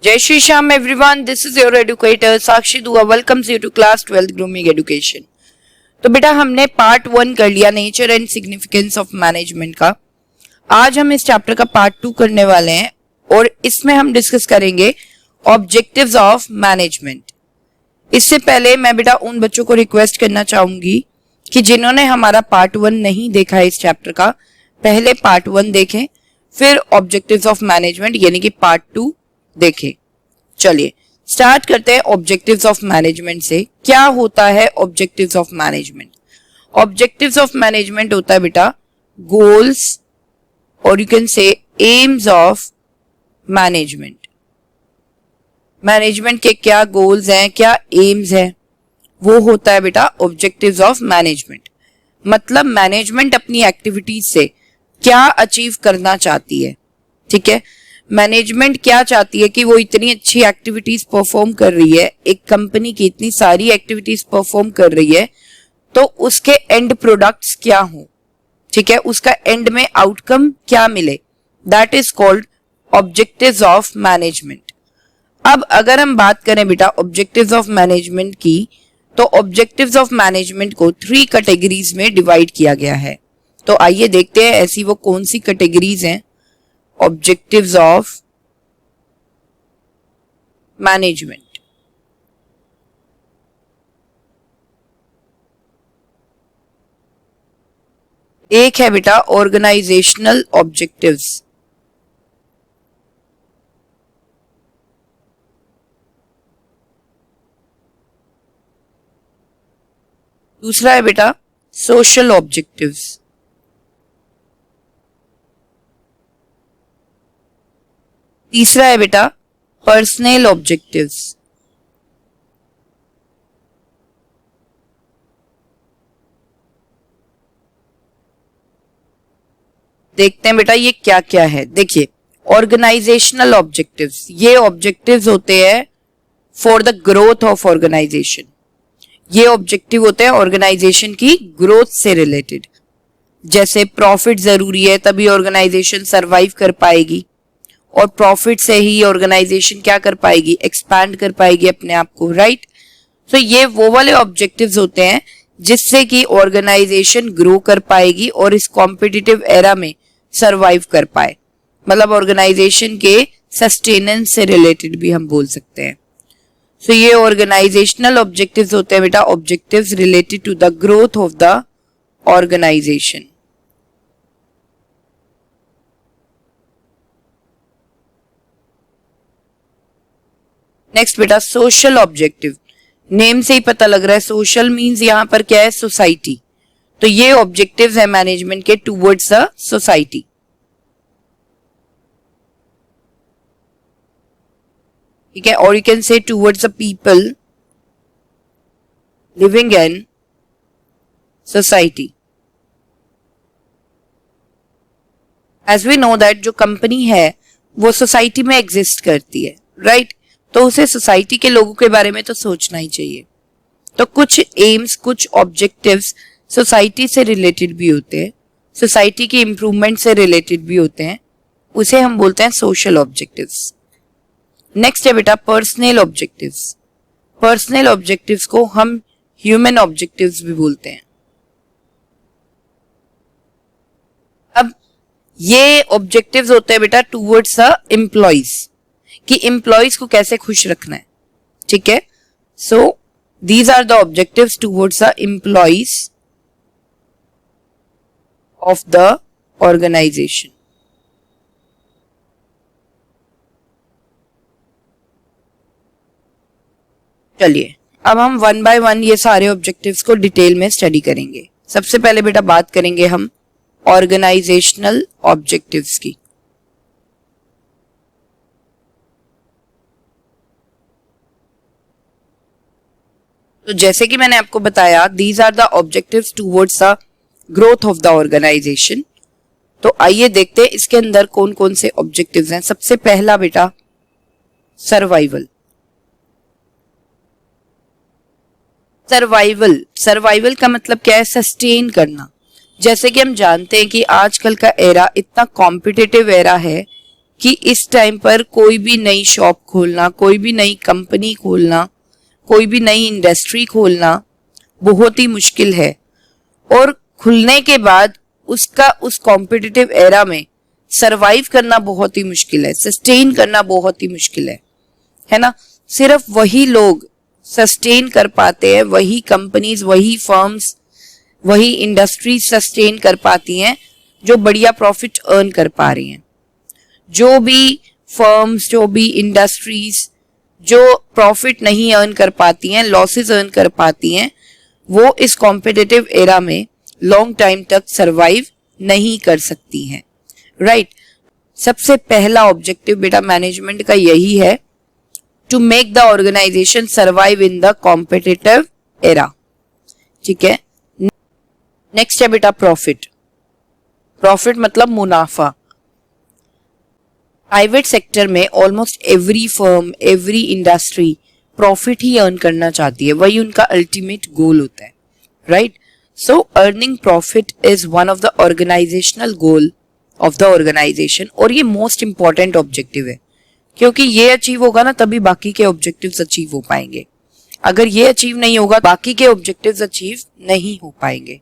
Jai Shri Sham everyone, this is your educator Sakshi Dua welcomes you to class 12th grooming education। तो बेटा हमने part 1 कर लिया nature and significance of management का। आज हम इस चैप्टर का पार्ट 2 करने वाले हैं और इसमें हम डिस्कस करेंगे ऑब्जेक्टिव्स ऑफ मैनेजमेंट। इससे पहले मैं बेटा उन बच्चों को रिक्वेस्ट करना चाहूंगी कि जिन्होंने हमारा पार्ट 1 नहीं देखा है इस चैप्टर का, पहले पार्ट 1 देखें, फिर ऑब्जेक्टिव्स ऑफ मैनेजमेंट यानी कि पार्ट 2 देखें। चलिए स्टार्ट करते हैं ऑब्जेक्टिव्स ऑफ मैनेजमेंट से। क्या होता है objectives of management? Objectives of management होता है बेटा गोल्स और यू कैन से एम्स ऑफ मैनेजमेंट। मैनेजमेंट के क्या गोल्स हैं, क्या एम्स हैं, वो होता है बेटा ऑब्जेक्टिव्स ऑफ मैनेजमेंट। मतलब मैनेजमेंट अपनी एक्टिविटीज से क्या अचीव करना चाहती है। ठीक है, मैनेजमेंट क्या चाहती है कि वो इतनी अच्छी एक्टिविटीज परफॉर्म कर रही है, एक कंपनी की इतनी सारी एक्टिविटीज परफॉर्म कर रही है, तो उसके एंड प्रोडक्ट्स क्या हो। ठीक है, उसका एंड में आउटकम क्या मिले, that is called objectives of management. अब अगर हम बात करें बेटा ऑब्जेक्टिव्स ऑफ मैनेजमेंट की, तो ऑब्जेक्टिव्स ऑफ मैनेजमेंट को 3 कैटेगरीज में डिवाइड किया गया है। तो आइए देखते हैं ऐसी वो कौन सी कैटेगरीज हैं ऑब्जेक्टिव्स ऑफ मैनेजमेंट। एक है बेटा ऑर्गेनाइजेशनल ऑब्जेक्टिव्स, दूसरा है बेटा सोशल ऑब्जेक्टिव्स, तीसरा है बेटा पर्सनल ऑब्जेक्टिव्स, देखते हैं बेटा ये क्या क्या है। देखिए ऑर्गेनाइजेशनल ऑब्जेक्टिव्स, ये ऑब्जेक्टिव्स होते हैं for the growth of organisation. ये ऑब्जेक्टिव होते हैं ऑर्गेनाइजेशन की ग्रोथ से रिलेटेड। जैसे प्रॉफिट जरूरी है तभी ऑर्गेनाइजेशन सरवाइव कर पाएगी, और प्रॉफिट से ही ऑर्गेनाइजेशन क्या कर पाएगी, एक्सपैंड कर पाएगी अपने आप को, राइट। तो ये वो वाले ऑब्जेक्टिव्स होते हैं जिससे कि ऑर्गेनाइजेशन ग्रो कर पाएगी और इस कॉम्पिटिटिव एरा में सरवाइव कर पाए। मतलब ऑर्गेनाइजेशन के सस्टेनेंस से रिलेटेड भी हम बोल सकते हैं। सो ये ऑर्गेनाइजेशनल ऑब्जेक्टिव्स होते हैं बेटा objectives related to the growth of the organisation. Next बेटा सोशल ऑब्जेक्टिव। नेम से ही पता लग रहा है सोशल मींस यहां पर क्या है, सोसाइटी। तो ये ऑब्जेक्टिव्स है मैनेजमेंट के टुवर्ड्स द सोसाइटी। ठीक है, और you can say towards the people living in society. As we know that जो कंपनी है वो सोसाइटी में एग्जिस्ट करती है, राइट। तो उसे सोसाइटी के लोगों के बारे में तो सोचना ही चाहिए। तो कुछ एम्स, कुछ ऑब्जेक्टिव्स सोसाइटी से रिलेटेड भी होते हैं, सोसाइटी की इंप्रूवमेंट से रिलेटेड भी होते हैं, उसे हम बोलते हैं सोशल ऑब्जेक्टिव्स। नेक्स्ट है बेटा पर्सनल ऑब्जेक्टिव्स। पर्सनल ऑब्जेक्टिव्स को हम ह्यूमन ऑब्जेक्टिव्स भी बोलते हैं। अब ये ऑब्जेक्टिव्स होते हैं बेटा टुवर्ड्स द एम्प्लॉइज, कि एम्प्लॉइज को कैसे खुश रखना है। ठीक है, so these are the objectives towards the employees of the organisation. चलिए अब हम 1 बाय 1 ये सारे ऑब्जेक्टिव्स को डिटेल में स्टडी करेंगे। सबसे पहले बेटा बात करेंगे हम ऑर्गेनाइजेशनल ऑब्जेक्टिव्स की। तो जैसे कि मैंने आपको बताया these are the objectives towards the growth of the organisation. तो आइए देखते हैं इसके अंदर कौन कौन से ऑब्जेक्टिव्स हैं। सबसे पहला बेटा सर्वाइवल। सर्वाइवल, सर्वाइवल का मतलब क्या है, सस्टेन करना। जैसे कि हम जानते हैं कि आजकल का एरा इतना कॉम्पिटिटिव एरा है कि इस टाइम पर कोई भी नई शॉप खोलना, कोई भी नई कंपनी खोलना, कोई भी नई इंडस्ट्री खोलना बहुत ही मुश्किल है, और खुलने के बाद उसका उस कॉम्पिटिटिव एरा में सरवाइव करना बहुत ही मुश्किल है, सस्टेन करना बहुत ही मुश्किल है ना। सिर्फ वही लोग सस्टेन कर पाते हैं, वही कंपनीज, वही फर्म्स, वही इंडस्ट्रीज सस्टेन कर पाती हैं जो बढ़िया प्रॉफिट अर्न कर पा रही हैं। जो भी फर्म्स, जो भी इंडस्ट्रीज जो प्रॉफिट नहीं अर्न कर पाती हैं, लॉसेस अर्न कर पाती हैं, वो इस कॉम्पिटिटिव एरा में लॉन्ग टाइम तक सरवाइव नहीं कर सकती हैं, राइट। सबसे पहला ऑब्जेक्टिव बेटा मैनेजमेंट का यही है, to make the organisation survive in the competitive era, ठीक है। नेक्स्ट है बेटा प्रॉफिट। प्रॉफिट मतलब मुनाफा। प्राइवेट सेक्टर में almost every firm, every industry profit ही अर्न करना चाहती है, वही उनका अल्टीमेट गोल होता है, right. So earning profit is one of the organisational goal of the organisation, और ये मोस्ट इंपॉर्टेंट ऑब्जेक्टिव है, क्योंकि ये अचीव होगा ना तभी बाकी के ऑब्जेक्टिव्स अचीव हो पाएंगे। अगर ये अचीव नहीं होगा बाकी के ऑब्जेक्टिव्स अचीव नहीं हो पाएंगे।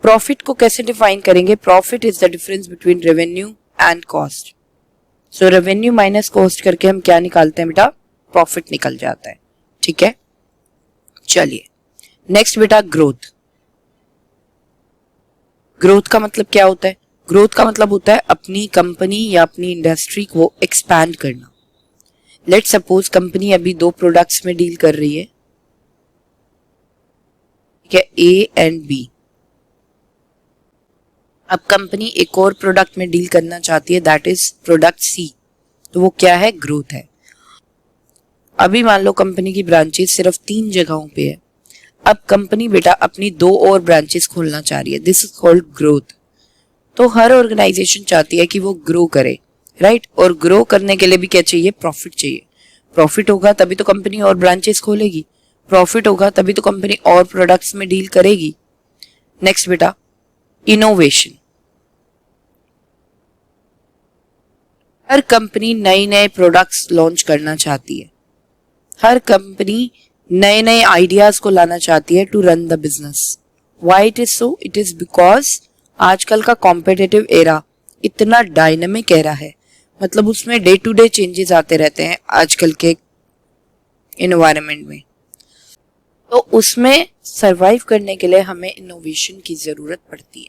प्रॉफिट को कैसे डिफाइन करेंगे? Profit is the difference between revenue and cost. So revenue minus cost करके हम क्या निकालते हैं बेटा? प्रॉफिट निकल जाता है, ठीक है। चलिए नेक्स्ट बेटा ग्रोथ। ग्रोथ का मतलब क्या होता है? ग्रोथ का मतलब होता है अपनी कंपनी या अपनी इंडस्ट्री को एक्सपैंड करना। लेट्स सपोज कंपनी अभी 2 प्रोडक्ट्स में डील कर रही है, ठीक है, ए एंड बी। अब कंपनी एक और प्रोडक्ट में डील करना चाहती है, दैट इज प्रोडक्ट सी। तो वो क्या है? ग्रोथ है। अभी मान लो कंपनी की ब्रांचेस सिर्फ 3 जगहों पे है, अब कंपनी बेटा अपनी 2 और ब्रांचेस खोलना चाह रही है, दिस इज कॉल्ड ग्रोथ। तो हर ऑर्गेनाइजेशन चाहती है कि वो ग्रो करे, राइट। और ग्रो करने के लिए भी क्या चाहिए? प्रॉफिट चाहिए। प्रॉफिट होगा तभी तो कंपनी और ब्रांचेस खोलेगी, प्रॉफिट होगा तभी तो कंपनी और प्रोडक्ट्स में डील करेगी। नेक्स्ट बेटा इनोवेशन। हर कंपनी नए नए प्रोडक्ट्स लॉन्च करना चाहती है, हर कंपनी नए नए आइडियाज को लाना चाहती है to run the business. Why it is so? It is because आजकल का कॉम्पिटिटिव एरा इतना डायनामिक एरा है, मतलब उसमें डे टू डे चेंजेस आते रहते हैं आजकल के एनवायरनमेंट में। तो उसमें सरवाइव करने के लिए हमें इनोवेशन की जरूरत पड़ती है,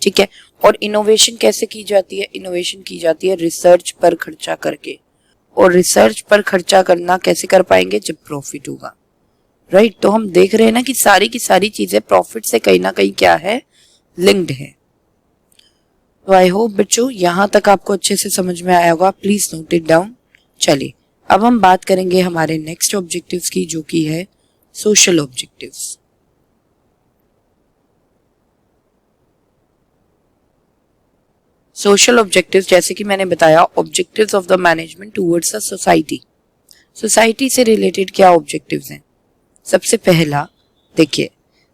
ठीक है। और इनोवेशन कैसे की जाती है? इनोवेशन की जाती है रिसर्च पर खर्चा करके, और रिसर्च पर खर्चा करना कैसे कर पाएंगे? जब प्रॉफिट होगा, राइट। तो हम देख रहे हैं ना कि सारी की सारी चीजें प्रॉफिट से कहीं ना कहीं क्या है? लिंक्ड है। तो आई होप बच्चों यहां तक आपको अच्छे से समझ में आया होगा, प्लीज नोट इट डाउन। चलिए अब हम बात करेंगे हमारे नेक्स्ट ऑब्जेक्टिव्स की, जो कि है सोशल ऑब्जेक्टिव्स। सोशल ऑब्जेक्टिव्स जैसे कि मैंने बताया, objectives of the management towards the society. Society से रिलेटेड क्या ऑब्जेक्टिव्स हैं? सबसे पहला देखिए,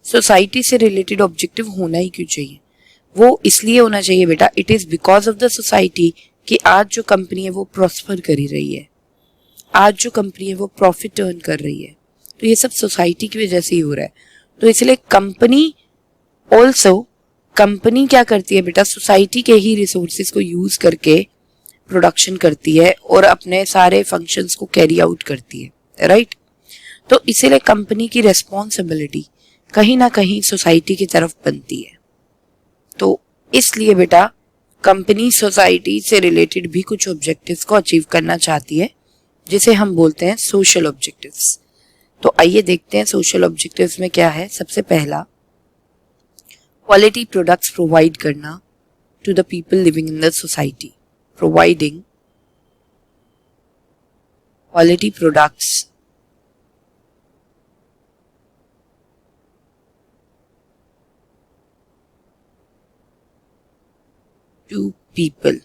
सोसाइटी से रिलेटेड ऑब्जेक्टिव होना ही क्यों चाहिए? वो इसलिए होना चाहिए बेटा, it is because of the society कि आज जो कंपनी है वो प्रॉस्पर कर ही रही है, आज जो कंपनी है वो प्रॉफिट अर्न कर रही है, तो ये सब सोसाइटी की वजह से ही हो रहा है। तो इसलिए कंपनी ऑल्सो, कंपनी क्या करती है बेटा? सोसाइटी के ही रिसोर्सेज को यूज करके प्रोडक्शन करती है और अपने सारे फंक्शंस को कैरी आउट करती है, राइट। तो इसीलिए कंपनी की रेस्पॉन्सिबिलिटी कहीं ना कहीं सोसाइटी की तरफ बनती है। तो इसलिए बेटा कंपनी सोसाइटी से रिलेटेड भी कुछ ऑब्जेक्टिव्स को अचीव करना चाहती है, जिसे हम बोलते हैं सोशल ऑब्जेक्टिव्स। तो आइए देखते हैं सोशल ऑब्जेक्टिव्स में क्या है। सबसे पहला, क्वालिटी प्रोडक्ट्स प्रोवाइड करना to the people living in the society. Providing quality products to people,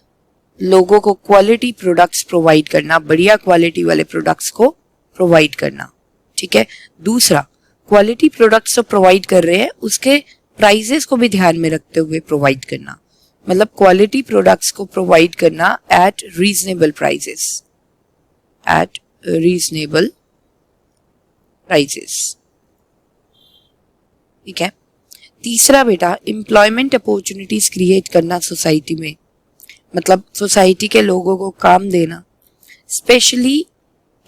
लोगों को क्वालिटी प्रोडक्ट्स प्रोवाइड करना, बढ़िया क्वालिटी वाले प्रोडक्ट्स को प्रोवाइड करना, ठीक है। दूसरा, क्वालिटी प्रोडक्ट्स तो प्रोवाइड कर रहे हैं, उसके प्राइजेस को भी ध्यान में रखते हुए प्रोवाइड करना। मतलब क्वालिटी प्रोडक्ट्स को प्रोवाइड करना eight reasonable prices, eight reasonable prices. ठीक है। तीसरा बेटा, एम्प्लॉयमेंट अपॉर्चुनिटीज क्रिएट करना सोसाइटी में, मतलब सोसाइटी के लोगों को काम देना, स्पेशली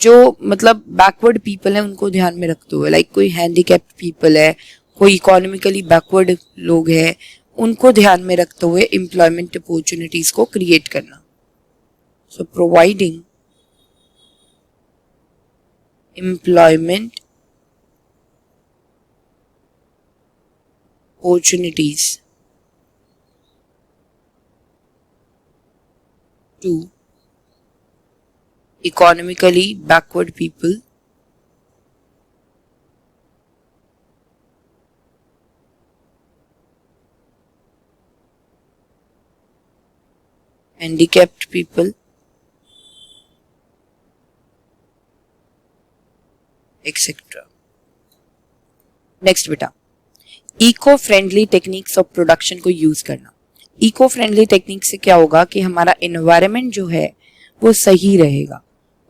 जो मतलब बैकवर्ड पीपल है उनको ध्यान में रखते हुए, लाइक कोई हैंडीकैप्ड पीपल है, कोई इकोनॉमिकली बैकवर्ड लोग हैं, उनको ध्यान में रखते हुए एम्प्लॉयमेंट अपॉर्चुनिटीज को क्रिएट करना। So providing employment opportunities to economically backward people handicapped people etc. Next बेटा, eco friendly techniques of production को यूज करना। इको फ्रेंडली टेक्निक से क्या होगा कि हमारा एनवायरनमेंट जो है वो सही रहेगा,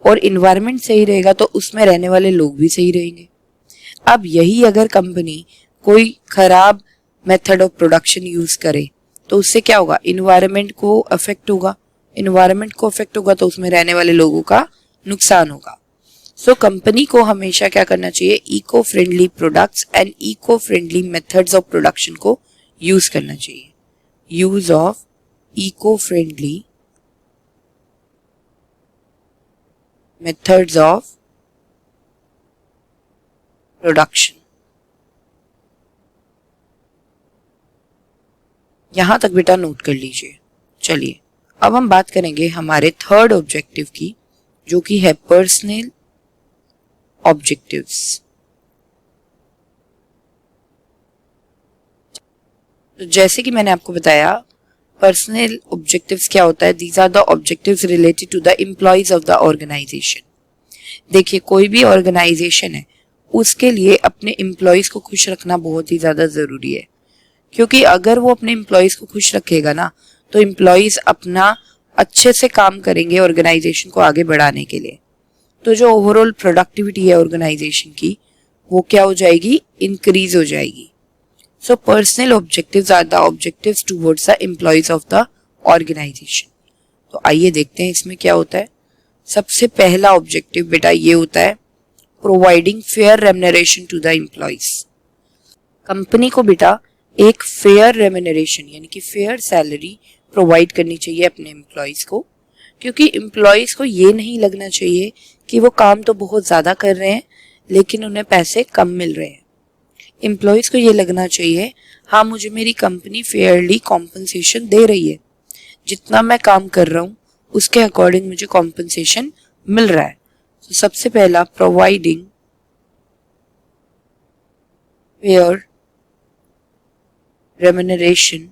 और एनवायरनमेंट सही रहेगा तो उसमें रहने वाले लोग भी सही रहेंगे। अब यही अगर कंपनी कोई खराब मेथड ऑफ प्रोडक्शन यूज करे तो उससे क्या होगा, एनवायरनमेंट को अफेक्ट होगा, एनवायरनमेंट को अफेक्ट होगा तो उसमें रहने वाले लोगों का नुकसान होगा। सो कंपनी को हमेशा क्या करना चाहिए, eco friendly products and eco friendly methods of production को यूज करना चाहिए। Use of eco friendly methods of production. यहां तक बेटा नोट कर लीजिए। चलिए अब हम बात करेंगे हमारे थर्ड ऑब्जेक्टिव की, जो कि है पर्सनल ऑब्जेक्टिव्स। तो जैसे कि मैंने आपको बताया, पर्सनल ऑब्जेक्टिव्स क्या होता है, these are the objectives related to the employees of the organisation. देखिए कोई भी ऑर्गेनाइजेशन है उसके लिए अपने एम्प्लॉयज को खुश रखना बहुत ही ज्यादा जरूरी है, क्योंकि अगर वो अपने एम्प्लॉयज को खुश रखेगा ना तो एम्प्लॉयज अपना अच्छे से काम करेंगे ऑर्गेनाइजेशन को आगे बढ़ाने के लिए। तो जो ओवरऑल प्रोडक्टिविटी है ऑर्गेनाइजेशन की वो क्या हो जाएगी, इंक्रीज हो जाएगी। So personal objectives are the objectives towards the employees of the organisation. तो आइए देखते हैं इसमें क्या होता है। सबसे पहला ऑब्जेक्टिव बेटा ये होता है providing fair remuneration to the employees. Company को बेटा एक फेयर रेम्युनरेशन यानी कि फेयर सैलरी प्रोवाइड करनी चाहिए अपने एम्प्लॉयज को, क्योंकि एम्प्लॉयज को ये नहीं लगना चाहिए कि वो काम तो बहुत ज़्यादा कर रहे हैं लेकिन उन्हें पैसे कम मिल रहे हैं। एम्प्लॉयज को ये लगना चाहिए हाँ मुझे मेरी कंपनी फेयरली कॉम्पनसेशन दे रही है, जितना मैं काम कर रहा हूँ उसके अकॉर्डिंग मुझे कॉम्पनसेशन मिल रहा है। तो सबसे पहला providing fair remuneration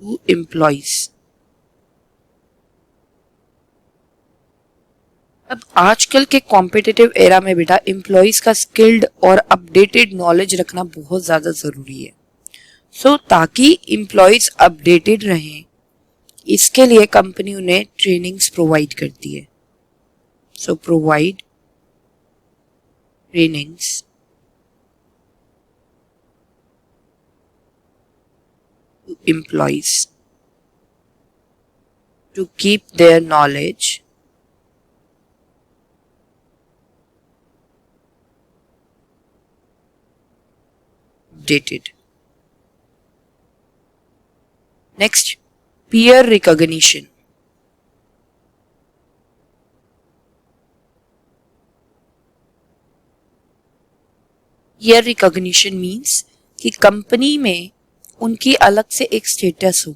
to employees. अब आजकल के कॉम्पिटिटिव एरा में बेटा एम्प्लॉयज का स्किल्ड और अपडेटेड नॉलेज रखना बहुत ज्यादा जरूरी है। सो ताकि एम्प्लॉयज अपडेटेड रहें इसके लिए कंपनी उन्हें ट्रेनिंग्स प्रोवाइड करती है। So provide trainings to employees to keep their knowledge updated. Next, peer recognition. Peer recognition means कि कंपनी में उनकी अलग से एक स्टेटस हो।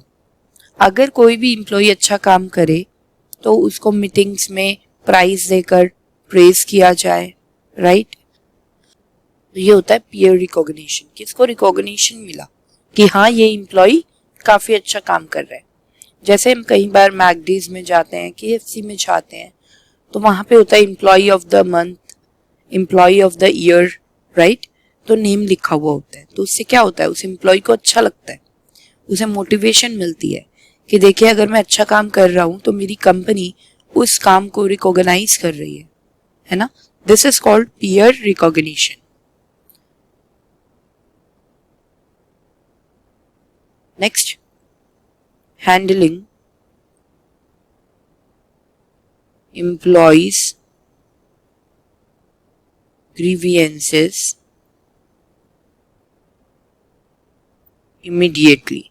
अगर कोई भी एम्प्लॉय अच्छा काम करे तो उसको मीटिंग्स में प्राइज देकर प्रेज किया जाए, राइट। ये होता है पीयर रिकॉग्निशन, किसको रिकॉग्निशन मिला कि हाँ ये एम्प्लॉय काफी अच्छा काम कर रहा है। जैसे हम कई बार मैकडीज में जाते हैं, KFC में जाते हैं, तो वहां पे होता है employee of the month, employee of the year, right. तो नेम लिखा हुआ होता है, तो उससे क्या होता है, उस एम्प्लॉय को अच्छा लगता है, उसे मोटिवेशन मिलती है कि देखिए अगर मैं अच्छा काम कर रहा हूं तो मेरी कंपनी उस काम को रिकॉग्नाइज कर रही है ना. This is called peer recognition. Next, handling employees grievances immediately.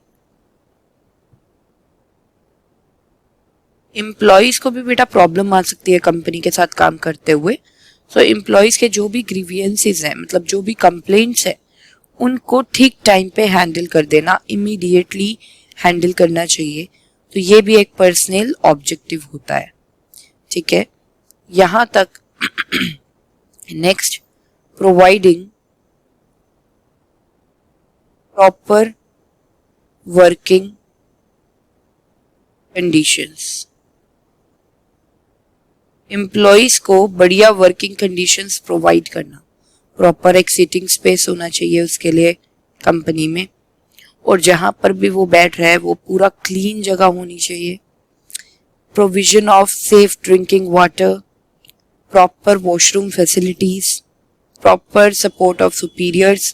Employees को भी बेटा प्रॉब्लम आ सकती है कंपनी के साथ काम करते हुए. सो एम्प्लॉयज के जो भी ग्रीवियंसेस हैं, मतलब जो भी कंप्लेंट्स है, उनको ठीक टाइम पे हैंडल कर देना, इमीडिएटली हैंडल करना चाहिए. तो ये भी एक पर्सनल ऑब्जेक्टिव होता है. ठीक है, यहां तक. Next, providing proper working conditions. Employees को बढ़िया वर्किंग कंडीशंस प्रोवाइड करना. प्रॉपर एक सीटिंग स्पेस होना चाहिए उसके लिए कंपनी में, और जहां पर भी वो बैठ रहा है वो पूरा क्लीन जगह होनी चाहिए. Provision of safe drinking water, proper washroom facilities, proper support of superiors,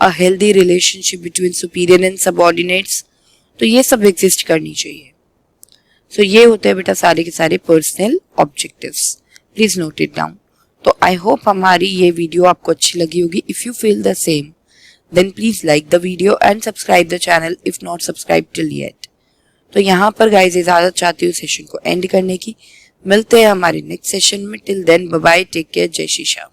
a healthy relationship between superior and subordinates. तो ये सब एग्जिस्ट करनी चाहिए. सो ये होते हैं बेटा सारे के सारे personal objectives. Please note it down. तो आई होप हमारी ये वीडियो आपको अच्छी लगी होगी. If you feel the same then please like the video and subscribe the channel if not subscribe till yet. तो यहाँ पर गाइज इजाजत चाहती हूँ सेशन को एंड करने की. मिलते हैं हमारे नेक्स्ट सेशन में. Till then bye bye, take care, जय श्री श्याम.